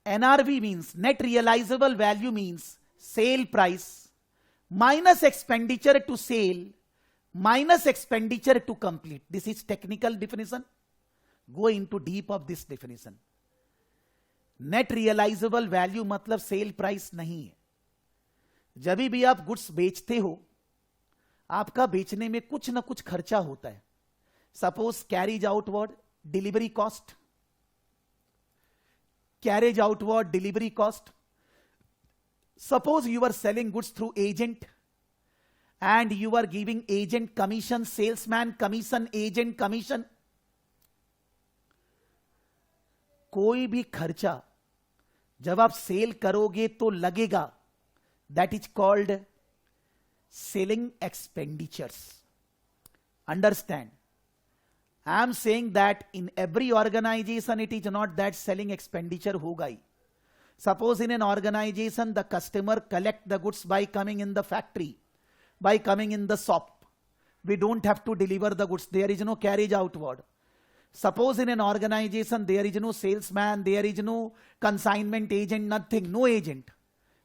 NRV means net realizable value means sale price minus expenditure to sale minus expenditure to complete. This is technical definition. Go into deep of this definition. Net realisable value मतलब sale price नहीं है. जब भी आप goods बेचते हो, आपका बेचने में कुछ ना कुछ खर्चा होता है. Suppose carriage outward delivery cost, carriage outward delivery cost. Suppose you are selling goods through agent and you are giving agent commission, salesman commission, agent commission. कोई भी खर्चा जब आप सेल करोगे तो लगेगा. That is called selling expenditures. Understand? I am saying that in every organisation it is not that selling expenditure होगा ही. Suppose in an organisation the customer collect the goods by coming in the factory, by coming in the shop. We don't have to deliver the goods. There is no carriage outward. Suppose in an organization there is no salesman, there is no consignment agent, nothing, no agent.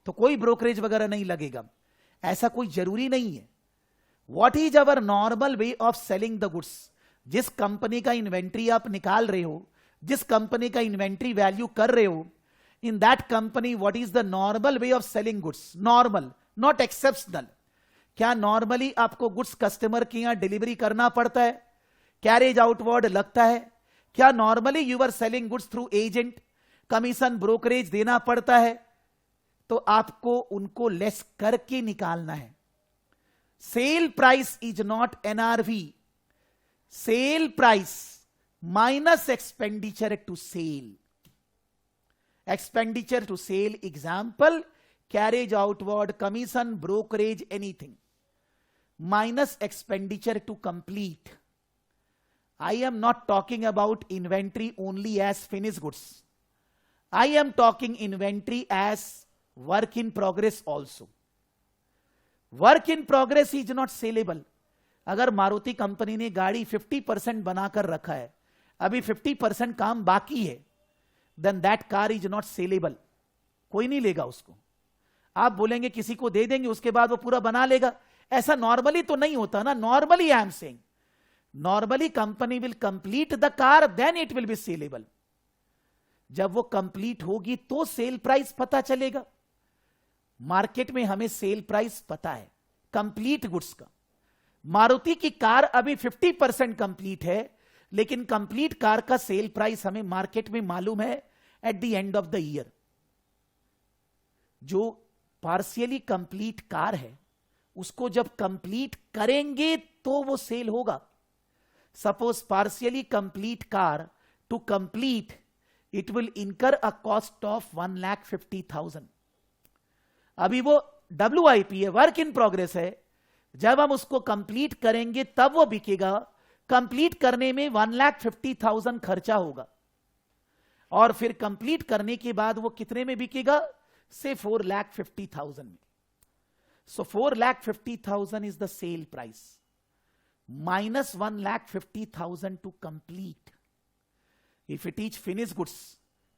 तो कोई brokerage वगैरह नहीं लगेगा. ऐसा कोई जरूरी नहीं है. What is our normal way of selling the goods? जिस कंपनी का इन्वेंट्री आप निकाल रहे हो, जिस कंपनी का इन्वेंट्री वैल्यू कर रहे हो, in that company what is the normal way of selling goods? Normal, not exceptional. क्या नॉर्मली आपको गुड्स कस्टमर के यहां डिलीवरी करना पड़ता है? कैरेज आउटवर्ड लगता है? क्या normally you are selling goods through agent, commission, brokerage देना पड़ता है? तो आपको उनको लेस करके निकालना है. Sale price is not NRV. Sale price minus expenditure to sell. Expenditure to sell example carriage outward, commission, brokerage, anything, minus expenditure to complete. I am not talking about inventory only as finished goods. I am talking inventory as work in progress also. Work in progress is not saleable. अगर Maruti company ने गाड़ी 50% बनाकर रखा है, अभी 50% काम बाकी है, then that car is not saleable. कोई नहीं लेगा उसको. आप बोलेंगे किसी को दे देंगे, उसके बाद वो पूरा बना लेगा. ऐसा नॉर्मली तो नहीं होता ना. Normally I am saying, normally company will complete the car, then it will be saleable. जब वो कंप्लीट होगी तो सेल प्राइस पता चलेगा. मार्केट में हमें सेल प्राइस पता है कंप्लीट गुड्स का. मारुति की कार अभी 50% कंप्लीट है, लेकिन कंप्लीट कार का सेल प्राइस हमें मार्केट में मालूम है at the end of the year. जो पार्शियली कंप्लीट कार है उसको जब कंप्लीट करेंगे तो वो सेल होगा. Suppose partially complete car to complete it will incur a cost of 1,50,000. अभी वो WIP है, वर्क इन प्रोग्रेस है. जब हम उसको कंप्लीट करेंगे तब वो बिकेगा. कंप्लीट करने में 1,50,000 खर्चा होगा, और फिर कंप्लीट करने के बाद वो कितने में बिकेगा? से 4,50,000 में. So 4,50,000 is the sale price minus 1,50,000 to complete. If it is finished goods,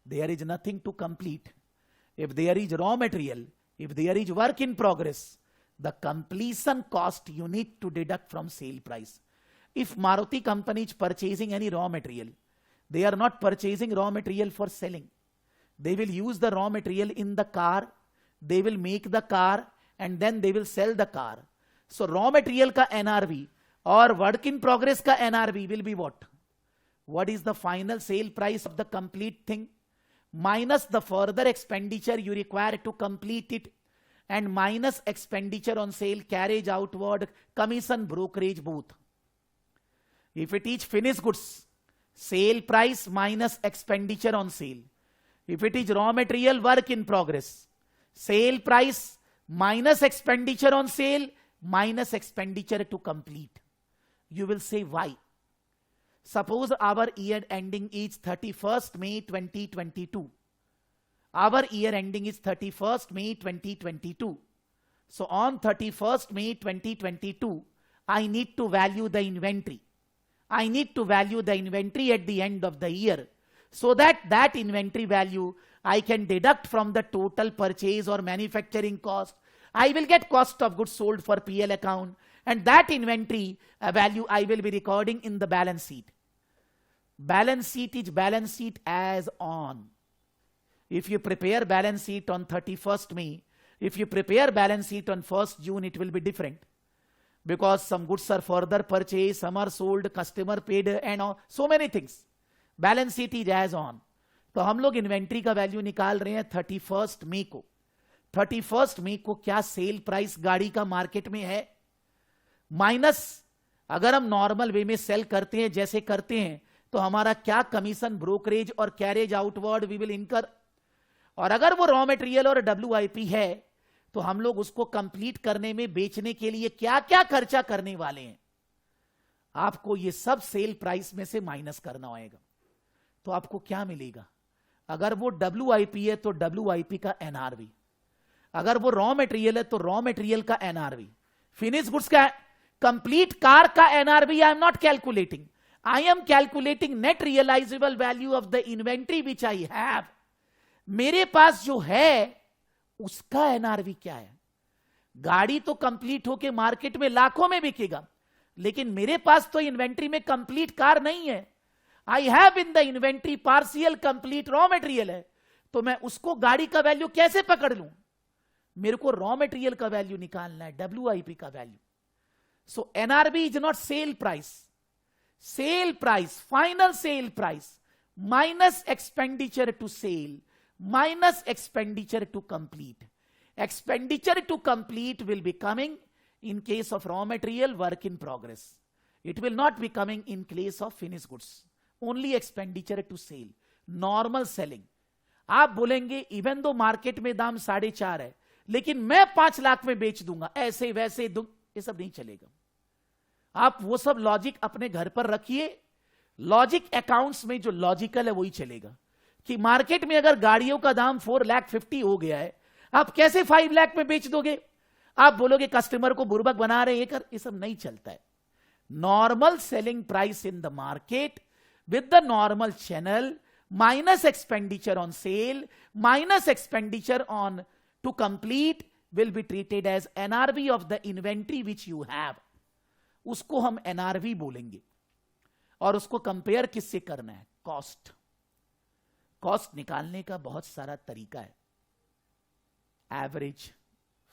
there is nothing to complete. If there is raw material, if there is work in progress, the completion cost you need to deduct from sale price. If Maruti company is purchasing any raw material, they are not purchasing raw material for selling. They will use the raw material in the car, they will make the car, and then they will sell the car. So raw material का NRV और work in progress का NRV will be what? What is the final sale price of the complete thing? Minus the further expenditure you require to complete it, and minus expenditure on sale, carriage outward, commission, brokerage, both. If it is finished goods, sale price minus expenditure on sale. If it is raw material, work in progress, sale price minus expenditure on sale minus expenditure to complete. You will say why? Suppose our year ending is 31st May 2022. Our year ending is 31st May 2022. So on 31st May 2022, I need to value the inventory. I need to value the inventory at the end of the year. so that inventory value I can deduct from the total purchase or manufacturing cost. I will get cost of goods sold for PL account, and that inventory value I will be recording in the balance sheet. Balance sheet is balance sheet as on. If you prepare balance sheet on 31st May, if you prepare balance sheet on 1st June, it will be different. Because some goods are further purchased, some are sold, customer paid, and all, so many things. Balance sheet is as on. तो हम लोग inventory का value निकाल रहे हैं 31st मई को. 31st मई को क्या सेल प्राइस गाड़ी का मार्केट में है, माइनस अगर हम नॉर्मल वे में सेल करते हैं जैसे करते हैं, तो हमारा क्या कमीशन, ब्रोकरेज और कैरेज आउटवर्ड वी विल इनकर. और अगर वो रॉ मटेरियल और WIP है, तो हम लोग उसको कंप्लीट करने में, बेचने के लिए क्या क्या खर्चा करने वाले हैं, आपको ये सब सेल प्राइस में से माइनस करना होगा. तो आपको क्या मिलेगा? अगर वो WIP है तो WIP का NRV, अगर वो रॉ मटेरियल है तो रॉ मटेरियल का NRV, फिनिश गुड्स का, कंप्लीट कार का NRV I am not calculating. I am calculating net realisable value of the inventory which I have. मेरे पास जो है उसका NRV क्या है. गाड़ी तो कंप्लीट होके मार्केट में लाखों में बिकेगा, लेकिन मेरे पास तो इन्वेंट्री में कंप्लीट कार नहीं है. I have in the inventory partial complete raw material है, तो मैं उसको गाड़ी का वैल्यू कैसे पकड़ लूं? मेरे को रॉ मटेरियल का वैल्यू निकालना है, WIP का value. So NRV is not sale price. Sale price, final sale price minus expenditure to sell minus expenditure to complete. Expenditure to complete will be coming in case of raw material work in progress. It will not be coming in case of finished goods. Only expenditure to sale. Normal selling. आप बोलेंगे even though market में दाम 4.5 है, लेकिन मैं 5 लाख में बेच दूंगा, ऐसे वैसे ये सब नहीं चलेगा. आप वो सब लॉजिक अपने घर पर रखिए. लॉजिक अकाउंट्स में जो लॉजिकल है वही चलेगा. कि मार्केट में अगर गाड़ियों का दाम 4,50,000 हो गया है, आप कैसे 5 लाख में बेच दोगे? आप बोलोगे कस्टमर को बुर्बक बना रहे हैं, ये सब नहीं चलता है. Normal selling price in the market with the normal channel minus expenditure on sale minus expenditure on to complete will be treated as NRV of the inventory which you have. उसको हम NRV बोलेंगे. और उसको compare किससे करना है? Cost. Cost निकालने का बहुत सारा तरीका है. Average,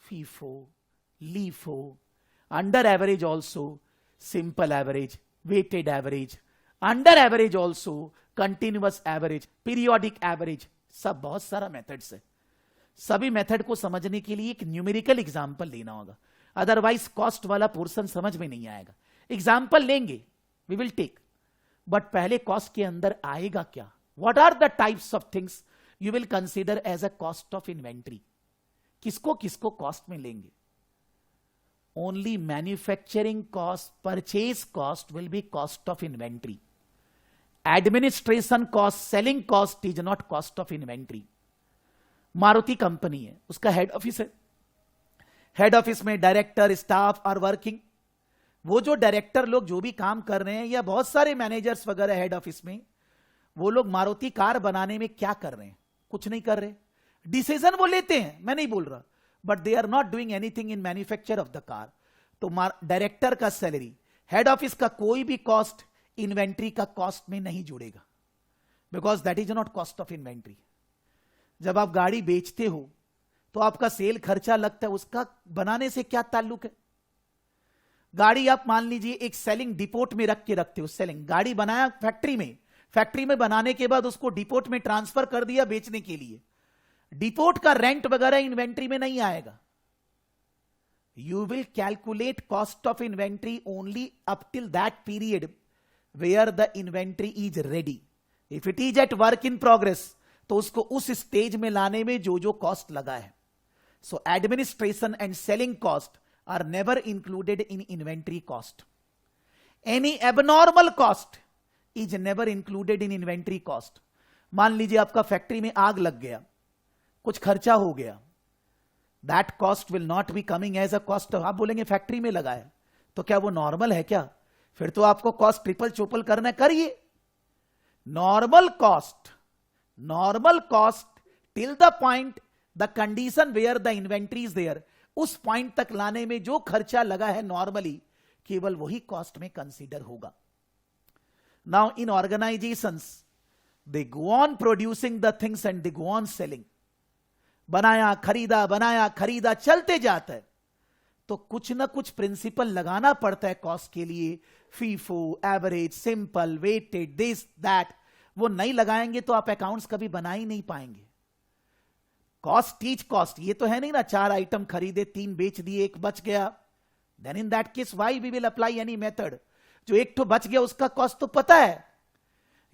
FIFO, LIFO, under average also, simple average, weighted average, under average also, continuous average, periodic average, सब बहुत सारा मेथड्स है. सभी मेथड को समझने के लिए एक न्यूमेरिकल एग्जाम्पल लेना होगा, अदरवाइज कॉस्ट वाला पोर्शन समझ में नहीं आएगा. एग्जाम्पल लेंगे, वी विल टेक, बट पहले कॉस्ट के अंदर आएगा क्या? What are the types of things you will consider as a cost of inventory? किसको किसको कॉस्ट में लेंगे? Only manufacturing cost, purchase cost will be cost of inventory. Administration cost, selling cost is not cost of inventory. Maruti company है, उसका head office है. Head office में director, staff are working. वो जो डायरेक्टर लोग जो भी काम कर रहे हैं, या बहुत सारे मैनेजर्स वगैरह हेड ऑफिस में, वो लोग मारुति कार बनाने में क्या कर रहे हैं? कुछ नहीं कर रहे. डिसीजन वो लेते हैं, मैं नहीं बोल रहा, but they are not doing anything in manufacture of the car. तो डायरेक्टर का सैलरी, हेड ऑफिस का कोई भी कॉस्ट इन्वेंट्री का कॉस्ट में नहीं जुड़ेगा, because that is not cost of inventory. जब आप गाड़ी बेचते हो तो आपका सेल खर्चा लगता है, उसका बनाने से क्या ताल्लुक है? गाड़ी आप मान लीजिए एक सेलिंग डिपोट में रख के रखते हो. सेलिंग गाड़ी बनाया फैक्ट्री में बनाने के बाद उसको डिपोट में ट्रांसफर कर दिया बेचने के लिए. डिपोट का रेंट वगैरह इन्वेंट्री में नहीं आएगा. You will calculate cost of inventory only up till that period where the inventory is ready. If it is at work in progress, तो उसको उस स्टेज में लाने में जो जो कॉस्ट लगा है. So administration and selling cost are never included in inventory cost. Any abnormal cost is never included in inventory cost. मान लीजिए आपका फैक्ट्री में आग लग गया, कुछ खर्चा हो गया, that cost will not be coming as a cost. आप बोलेंगे फैक्ट्री में लगा है, तो क्या वो नॉर्मल है क्या? फिर तो आपको कॉस्ट ट्रिपल चोपल करना, करिए. normal cost till the point the condition where the inventory is there, उस पॉइंट तक लाने में जो खर्चा लगा है नॉर्मली, केवल वही कॉस्ट में कंसीडर होगा. Now in organisations they go on producing the things and they go on selling. बनाया खरीदा चलते जाता है. तो कुछ ना कुछ प्रिंसिपल लगाना पड़ता है कॉस्ट के लिए. FIFO, average, simple, weighted, this that. वो नहीं लगाएंगे तो आप अकाउंट्स कभी बना ही नहीं पाएंगे. कॉस्ट टीच कॉस्ट, ये तो है नहीं ना 4 आइटम खरीदे, 3 बेच दिए, 1 बच गया. Then in that case why we will apply any method. जो 1 तो बच गया उसका कॉस्ट तो पता है.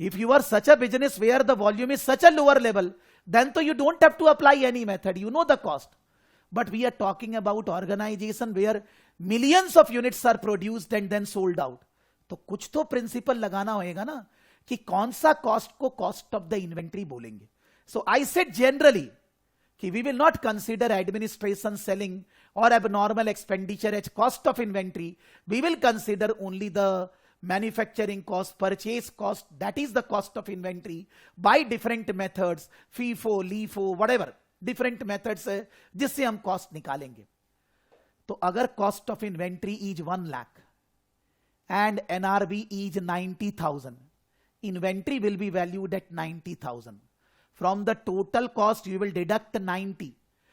If you are such a business where the volume is such a lower level, then तो you don't have to apply any method, you know the cost. But we are talking about organization where millions of units are produced and then sold out. तो कुछ तो principal लगाना होएगा ना कि कौन सा कॉस्ट को कॉस्ट ऑफ द इन्वेंट्री बोलेंगे. सो आई सेड जनरली कि we will not consider administration, selling or abnormal expenditure as cost of inventory. We will consider only the manufacturing cost, purchase cost, that is the cost of inventory by different methods, FIFO, LIFO, whatever, different methods है जिससे हम cost निकालेंगे. तो अगर cost of inventory is 1 lakh and NRV is 90,000, inventory will be valued at 90,000. From the total cost you will deduct 90.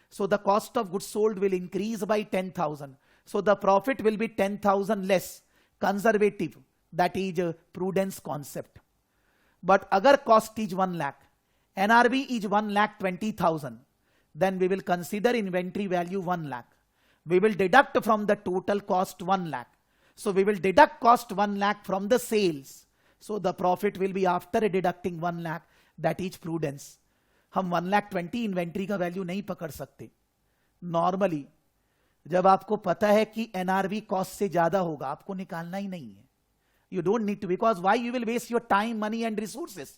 So the cost of goods sold will increase by 10,000. So the profit will be 10,000 less. Conservative. That is a prudence concept. But agar cost is 1 lakh, NRV is 1,20,000, then we will consider inventory value 1 lakh. We will deduct from the total cost 1 lakh. So we will deduct cost 1 lakh from the sales. So the profit will be after deducting 1 lakh. That is prudence. हम 1,20,000 inventory का value नहीं पकड़ सकते. Normally जब आपको पता है कि NRV कॉस्ट से ज्यादा होगा, आपको निकालना ही नहीं है. You don't need to, because why you will waste your time, money and resources?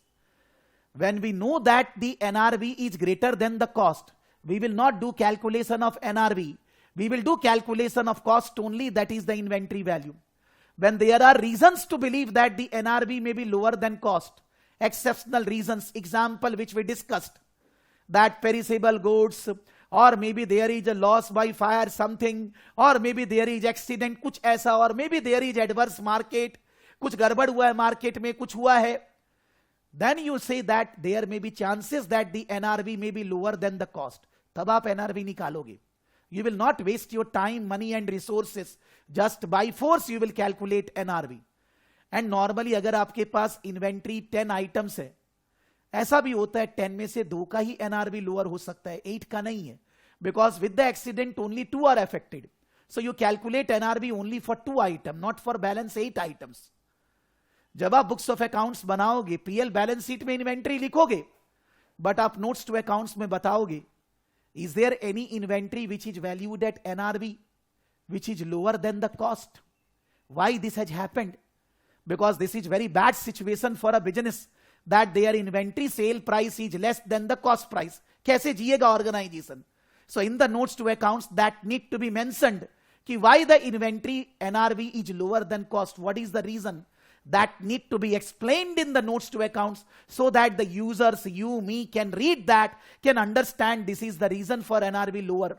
When we know that the NRV is greater than the cost, we will not do calculation of NRV. We will do calculation of cost only, that is the inventory value. When there are reasons to believe that the NRV may be lower than cost, exceptional reasons, example which we discussed, that perishable goods, or maybe there is a loss by fire something, or maybe there is accident कुछ ऐसा, or maybe there is adverse market, कुछ गड़बड़ हुआ है market में, कुछ हुआ है, then you say that there may be chances that the NRV may be lower than the cost. तब आप NRV निकालोगे. You will not waste your time, money and resources. Just by force you will calculate NRV. And normally अगर आपके पास inventory 10 items है, ऐसा भी होता है 10 में से 2 का ही NRV लोअर हो सकता है, 8 का नहीं है. Because with the accident only 2 are affected. So you calculate NRV only for 2 items, not for balance 8 items. जब आप बुक्स ऑफ अकाउंट्स बनाओगे, पीएल बैलेंस शीट में इन्वेंट्री लिखोगे, बट आप नोट्स टू अकाउंट्स में बताओगे, is there any inventory which is valued at NRV which is lower than the cost? Why this has happened? Because this is very bad situation for a business that their inventory sale price is less than the cost price. कैसे जिएगा organisation? So in the notes to accounts that need to be mentioned कि why the inventory NRV is lower than cost, what is the reason? That need to be explained in the notes to accounts so that the users, you, me, can read that, can understand this is the reason for NRV lower.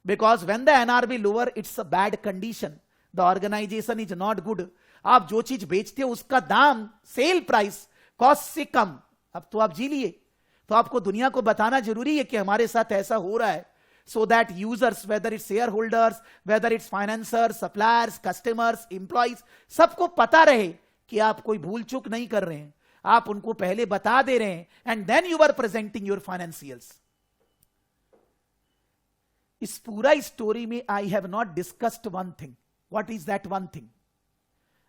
Because when the NRV lower, it's a bad condition. The organization is not good. आप जो चीज बेचते हो उसका दाम, sale price, cost से कम, अब तो आप जी लिए. तो आपको दुनिया को बताना जरूरी है कि हमारे साथ ऐसा हो रहा है. So that users, whether it's shareholders, whether it's financiers, suppliers, customers, employees, सबको पता रहे कि आप कोई भूल चूक नहीं कर रहे हैं. आप उनको पहले बता दे रहे हैं, and then you are presenting your financials. इस पूरा स्टोरी में I have not discussed one thing. What is that one thing?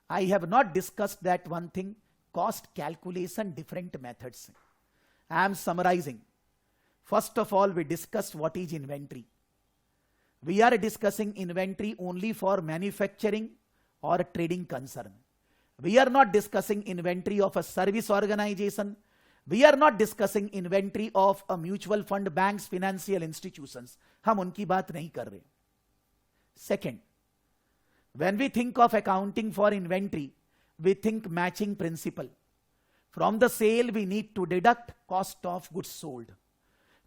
I have not discussed that one thing. Cost calculation, different methods. I am summarizing. First of all, we discussed what is inventory. We are discussing inventory only for manufacturing or trading concern. We are not discussing inventory of a service organization. We are not discussing inventory of a mutual fund, banks, financial institutions. हम उनकी बात नहीं कर रहे. Second, when we think of accounting for inventory, we think matching principle. From the sale, we need to deduct cost of goods sold.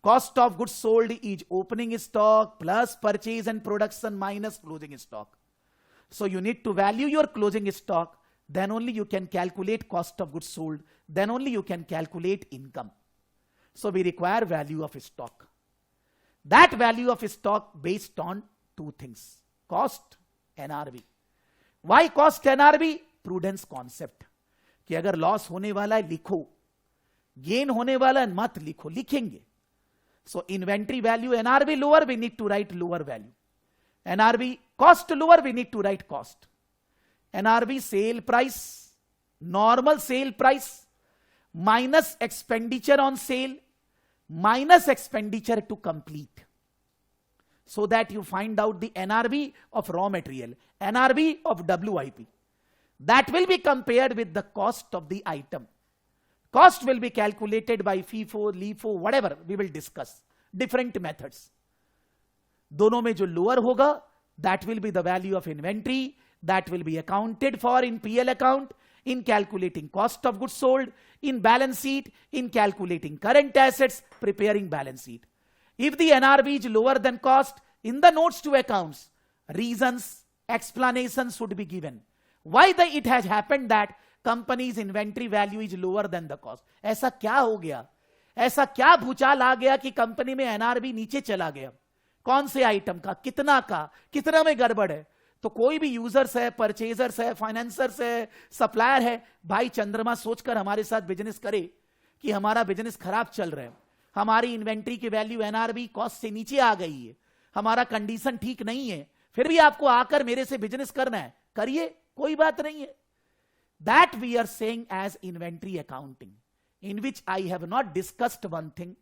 Cost of goods sold is opening stock plus purchase and production minus closing stock. So you need to value your closing stock, then only you can calculate cost of goods sold, then only you can calculate income. So we require value of stock. That value of stock based on two things, cost, NRV. Why cost NRV? Prudence concept. कि अगर loss होने वाला है लिखो, gain होने वाला है मत लिखो, लिखेंगे. So inventory value NRV lower, we need to write lower value. NRV cost lower, we need to write cost. NRV sale price, normal sale price minus expenditure on sale minus expenditure to complete, so that you find out the NRV of raw material, NRV of WIP. That will be compared with the cost of the item. Cost will be calculated by FIFO, LIFO, whatever we will discuss. Different methods. दोनों में जो lower होगा, that will be the value of inventory, that will be accounted for in PL account, in calculating cost of goods sold, in balance sheet, in calculating current assets, preparing balance sheet. If the NRV is lower than cost, in the notes to accounts, reasons, explanations should be given. Why it has happened that company's inventory value is lower than the cost? ऐसा क्या हो गया? ऐसा क्या भूचाल आ गया कि company में NRV नीचे चला गया? कौन से आइटम का, कितना में गड़बड़ है? तो कोई भी यूजर्स है, परचेजर्स है, फाइनेंसर्स है, सप्लायर है, भाई चंद्रमा सोचकर हमारे साथ बिजनेस करे कि हमारा बिजनेस खराब चल रहा है, हमारी इन्वेंट्री की वैल्यू एनआरवी कॉस्ट से नीचे आ गई है, हमारा कंडीशन ठीक नहीं है, फिर भी आपको आकर मेरे से बिजनेस करना है, करिए, कोई बात नहीं है. That we are saying as inventory accounting, in which I have not discussed one thing,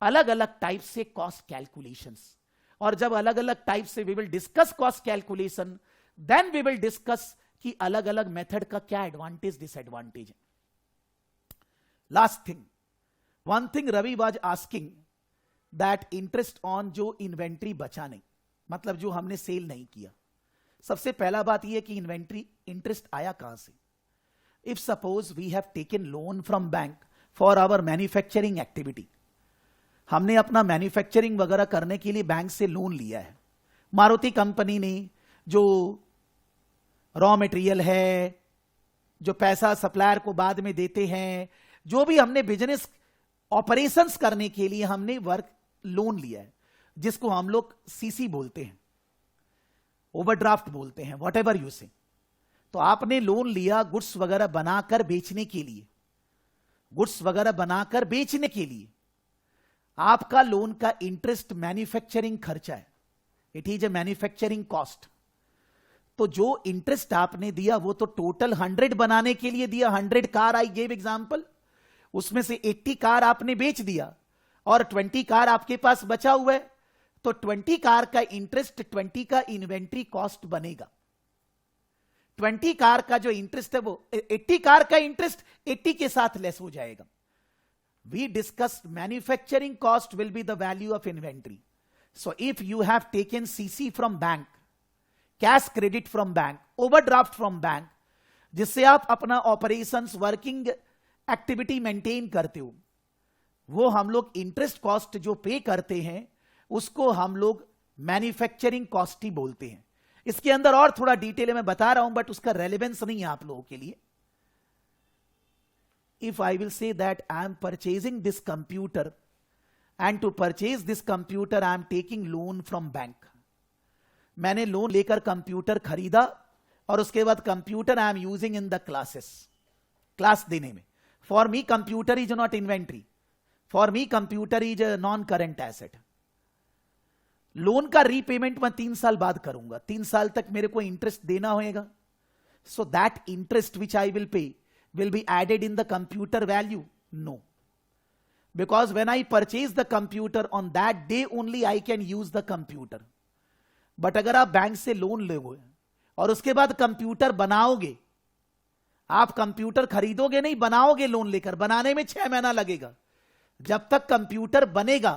अलग अलग टाइप से कॉस्ट कैलकुलेशंस. और जब अलग अलग टाइप से we will discuss cost calculation, then we will discuss कि अलग अलग मेथड का क्या एडवांटेज डिसएडवांटेज है. Last thing, one thing Ravi was asking that interest on जो इन्वेंट्री बचा नहीं, मतलब जो हमने सेल नहीं किया. सबसे पहला बात यह कि इन्वेंट्री इंटरेस्ट आया कहां से. If suppose we have taken loan from bank for our manufacturing activity, हमने अपना मैन्युफैक्चरिंग वगैरह करने के लिए बैंक से लोन लिया है. मारुति कंपनी ने जो रॉ मटेरियल है, जो पैसा सप्लायर को बाद में देते हैं, जो भी हमने बिजनेस ऑपरेशंस करने के लिए हमने वर्क लोन लिया है, जिसको हम लोग सीसी बोलते हैं, ओवरड्राफ्ट बोलते हैं, वॉट एवर यू से. तो आपने लोन लिया गुड्स वगैरह बनाकर बेचने के लिए, गुड्स वगैरह बनाकर बेचने के लिए. आपका लोन का इंटरेस्ट मैन्युफैक्चरिंग खर्चा है, it is a manufacturing cost. तो जो इंटरेस्ट आपने दिया वो तो टोटल 100 बनाने के लिए दिया. 100 कार, आई गेव एग्जांपल, उसमें से 80 कार आपने बेच दिया और 20 कार आपके पास बचा हुआ है. तो 20 कार का इंटरेस्ट 20 का इन्वेंट्री कॉस्ट बनेगा. 20 कार का जो इंटरेस्ट है वो 80 कार का इंटरेस्ट 80 के साथ लेस हो जाएगा. We discussed manufacturing cost will be the value of inventory. So if you have taken CC from bank, cash credit from bank, overdraft from bank, जिससे आप अपना operations working activity maintain करते हो, वो हम लोग इंटरेस्ट कॉस्ट जो पे करते हैं उसको हम लोग मैन्युफैक्चरिंग कॉस्ट ही बोलते हैं. इसके अंदर और थोड़ा डिटेल में बता रहा हूं, बट उसका रेलेवेंस नहीं है आप लोगों के लिए. If I will say that I am purchasing this computer, and to purchase this computer I am taking loan from bank. मैंने लोन लेकर कंप्यूटर खरीदा और उसके बाद computer I am using in the classes, class देने में. For me computer is not inventory, for me computer is non current asset. Loan का repayment मैं 3 साल बाद करूंगा, 3 साल तक मेरे को इंटरेस्ट देना होगा. So that interest which I will pay will be added in the computer value? No. Because when I purchase the computer, on that day only I can use the computer. But अगर आप bank से loan लोगे और उसके बाद computer बनाओगे, आप computer खरीदोगे नहीं, बनाओगे लोन लेकर, बनाने में 6 महीना लगेगा. जब तक कंप्यूटर बनेगा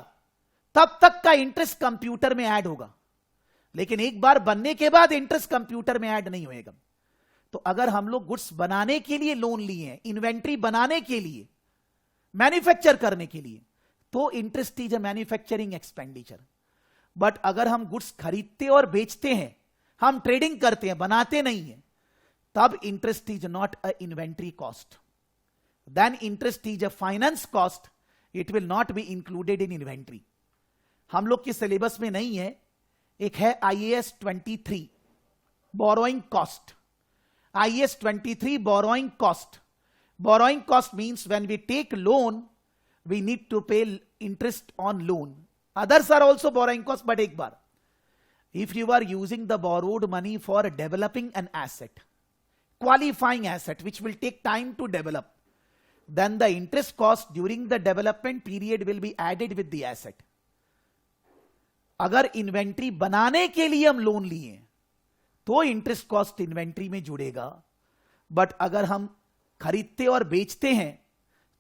तब तक का इंटरेस्ट कंप्यूटर में ऐड होगा, लेकिन एक बार बनने के बाद इंटरेस्ट कंप्यूटर में ऐड नहीं होएगा. तो अगर हम लोग गुड्स बनाने के लिए लोन लिए हैं, इन्वेंट्री बनाने के लिए, मैन्युफैक्चर करने के लिए, तो interest is a manufacturing expenditure. But अगर हम गुड्स खरीदते और बेचते हैं, हम ट्रेडिंग करते हैं, बनाते नहीं हैं, तब interest is not a inventory cost, then interest is a finance cost, it will not be included in inventory. हम लोग के सिलेबस में नहीं है। एक है IAS 23 borrowing cost, IAS 23 borrowing cost. Borrowing cost means when we take loan we need to pay interest on loan, others are also borrowing cost, but एक बार, if you are using the borrowed money for developing an asset, qualifying asset which will take time to develop, then the interest cost during the development period will be added with the asset. अगर inventory बनाने के लिए हम loan लिए तो interest cost inventory में जुड़ेगा, but अगर हम खरीदते और बेचते हैं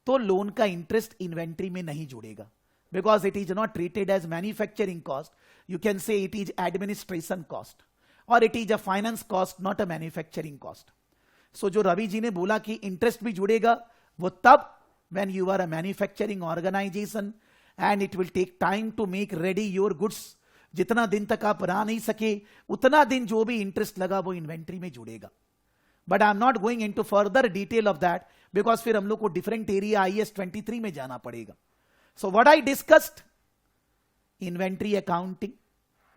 तो लोन का इंटरेस्ट इन्वेंट्री में नहीं जुड़ेगा, because it is not treated as manufacturing cost. You can say it is administration cost or it is a finance cost, not a manufacturing cost. So जो रवि जी ने बोला कि इंटरेस्ट भी जुड़ेगा, वो तब when you are a manufacturing organization and it will take time to make ready your goods, जितना दिन तक आप बना नहीं सके उतना दिन जो भी इंटरेस्ट लगा वो इन्वेंट्री में जुड़ेगा। But I am not going into further detail of that, because फिर हम लोग को डिफरेंट एरिया IAS 23 में जाना पड़ेगा। So what I discussed, inventory accounting,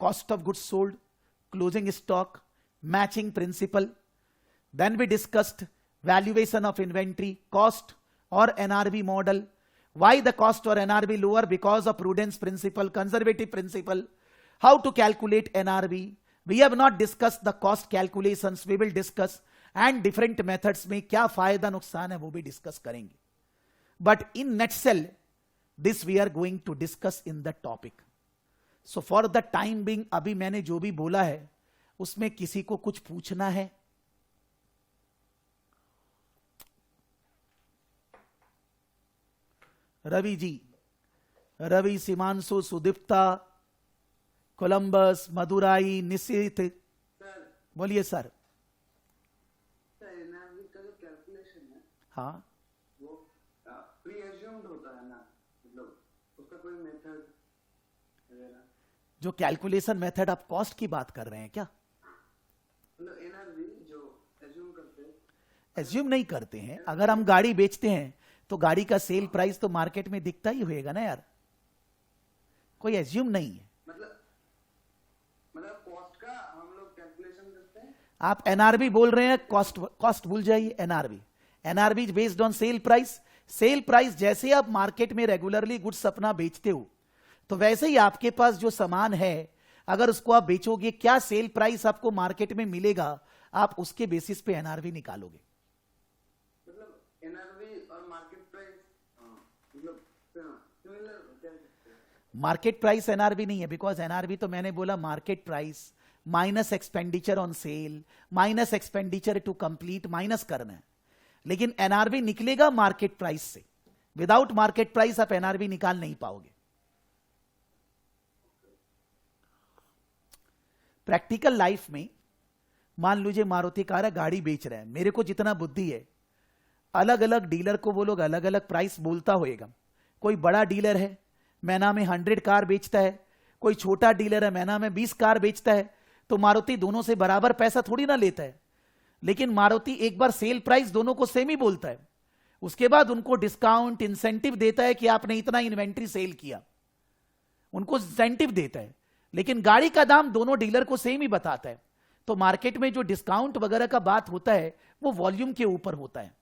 cost of goods sold, closing stock, matching principle. Then we discussed valuation of inventory, cost or NRV model. Why the cost or NRV lower? Because of prudence principle, conservative principle. How to calculate NRV? We have not discussed the cost calculations. We will discuss, and different methods में क्या फायदा नुकसान है वो भी discuss करेंगे। But in nutshell, this we are going to discuss in the topic. So for the time being, अभी मैंने जो भी बोला है उसमें किसी को कुछ पूछना है? रवि जी, रवि, सीमांशु, सुदीप्ता, कोलंबस, मदुराई, निशित, बोलिए सर। हाँ, जो कैलकुलेशन मेथड आप कॉस्ट की बात कर रहे हैं क्या? एज्यूम नहीं करते हैं। अगर हम गाड़ी बेचते हैं तो गाड़ी का सेल प्राइस तो मार्केट में दिखता ही होएगा ना यार, कोई एज्यूम नहीं है। मतलब कॉस्ट का हम लोग कैलकुलेशन करते हैं। आप NRV बोल रहे हैं, कॉस्ट भूल जाइए। NRV is based on sale price. Sale price जैसे आप मार्केट में रेगुलरली गुड्स अपना बेचते हो, तो वैसे ही आपके पास जो सामान है अगर उसको आप बेचोगे, क्या सेल प्राइस आपको मार्केट में मिलेगा, आप उसके बेसिस पे NRV निकालोगे। मतलब NRV और market price market price NRV नहीं है, बिकॉज NRV तो मैंने बोला market price minus expenditure on sale, minus expenditure to complete, minus करना है। लेकिन NRV निकलेगा मार्केट प्राइस से। विदाउट मार्केट प्राइस आप NRV निकाल नहीं पाओगे। प्रैक्टिकल लाइफ में मान लीजिए मारुति कार है, गाड़ी बेच रहे हैं, मेरे को जितना बुद्धि है, अलग अलग डीलर को वो लोग अलग अलग प्राइस बोलता होएगा। कोई बड़ा डीलर है महीना में 100 कार बेचता है, कोई छोटा डीलर है महीना में 20 कार बेचता है, तो मारुति दोनों से बराबर पैसा थोड़ी ना लेता है। लेकिन मारुति एक बार सेल प्राइस दोनों को सेम ही बोलता है, उसके बाद उनको डिस्काउंट इंसेंटिव देता है कि आपने इतना इन्वेंट्री सेल किया, उनको इंसेंटिव देता है। लेकिन गाड़ी का दाम दोनों डीलर को सेम ही बताता है। तो मार्केट में जो डिस्काउंट वगैरह का बात होता है वो वॉल्यूम के ऊपर होता है।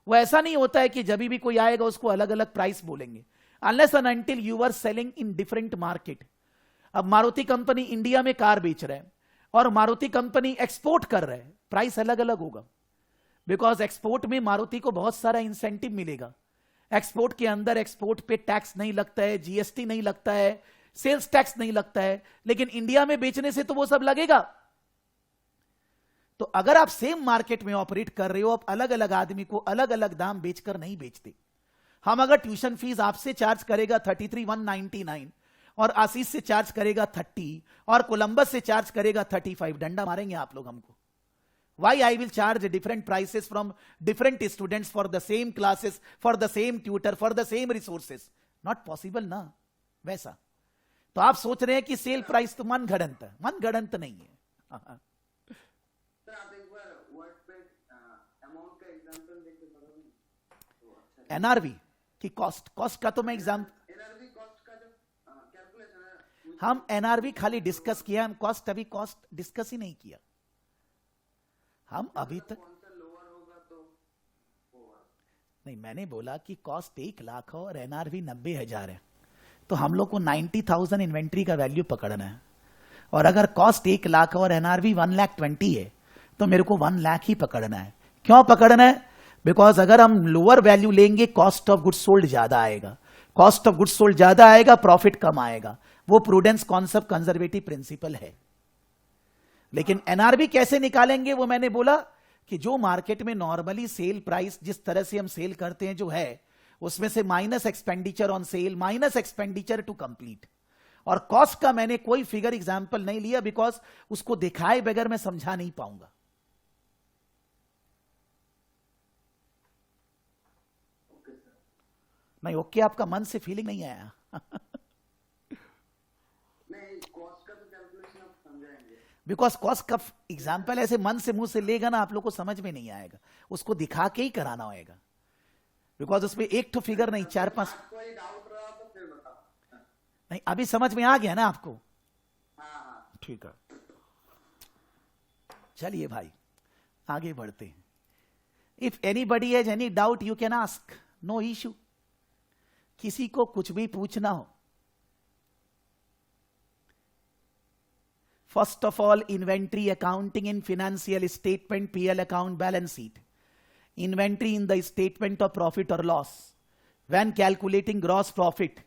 वो ऐसा नहीं होता है कि जब भी कोई आएगा उसको अलग अलग प्राइस बोलेंगे, unless and until you are selling in different market. अब मारुति कंपनी इंडिया में कार बेच रहा है और मारुति कंपनी एक्सपोर्ट कर रहा है, प्राइस अलग अलग होगा। बिकॉज एक्सपोर्ट में मारुति को बहुत सारा इंसेंटिव मिलेगा। एक्सपोर्ट के अंदर एक्सपोर्ट पे टैक्स नहीं लगता है, GST नहीं लगता है, सेल्स टैक्स नहीं लगता है। लेकिन इंडिया में बेचने से तो वो सब लगेगा। तो अगर आप सेम मार्केट में ऑपरेट कर रहे हो, आप अलग अलग आदमी को अलग अलग दाम बेचकर नहीं बेचते। हम अगर ट्यूशन फीस आपसे चार्ज करेगा 33,199 और आशीष से चार्ज करेगा 30 और कोलंबस से चार्ज करेगा 35, डंडा मारेंगे आप लोग हमको। Why I will charge different prices from different students for the same classes, for the same tutor, for the same resources? Not possible ना वैसा। तो आप सोच रहे हैं कि सेल प्राइस तो मनगढ़ंत है, मनगढ़ंत नहीं है। एनआरवी की कॉस्ट का तो मैं एग्जाम्पल, हम एनआरवी खाली डिस्कस किया, हम कॉस्ट डिस्कस ही नहीं किया। हम अभी तक नहीं, मैंने बोला कि कॉस्ट 1 लाख हो और एनआरवी 90,000 है, तो हम लोग को 90,000 इन्वेंट्री का वैल्यू पकड़ना है। और अगर कॉस्ट 1 लाख और एनआरवी 1,20,000 है तो मेरे को 1 लाख ही पकड़ना है। क्यों पकड़ना है? बिकॉज अगर हम लोअर वैल्यू लेंगे कॉस्ट ऑफ गुड्स सोल्ड ज्यादा आएगा, कॉस्ट ऑफ गुड्स सोल्ड ज्यादा आएगा, प्रॉफिट कम आएगा। वो प्रूडेंस कॉन्सेप्ट, कंजर्वेटिव प्रिंसिपल है। लेकिन एनआरवी कैसे निकालेंगे वो मैंने बोला कि जो मार्केट में नॉर्मली सेल प्राइस जिस तरह से हम सेल करते हैं जो है, उसमें से minus expenditure on sale, minus expenditure to complete. और कॉस्ट का मैंने कोई फिगर एग्जांपल नहीं लिया, बिकॉज उसको दिखाए बगैर मैं समझा नहीं पाऊंगा। नहीं, ओके आपका मन से फीलिंग नहीं आया? बिकॉज कॉस्ट का एग्जाम्पल ऐसे मन से मुंह से लेगा ना, आप लोग को समझ में नहीं आएगा, उसको दिखा के ही कराना होगा। बिकॉज उसमें एक तो फिगर नहीं, 4-5। नहीं, अभी समझ में आ गया ना आपको? ठीक है, चलिए भाई आगे बढ़ते हैं। If anybody has any doubt you can ask, no issue. किसी को कुछ भी पूछना हो। First of all, inventory accounting in financial statement, PL account, balance sheet. Inventory in the statement of profit or loss. When calculating gross profit,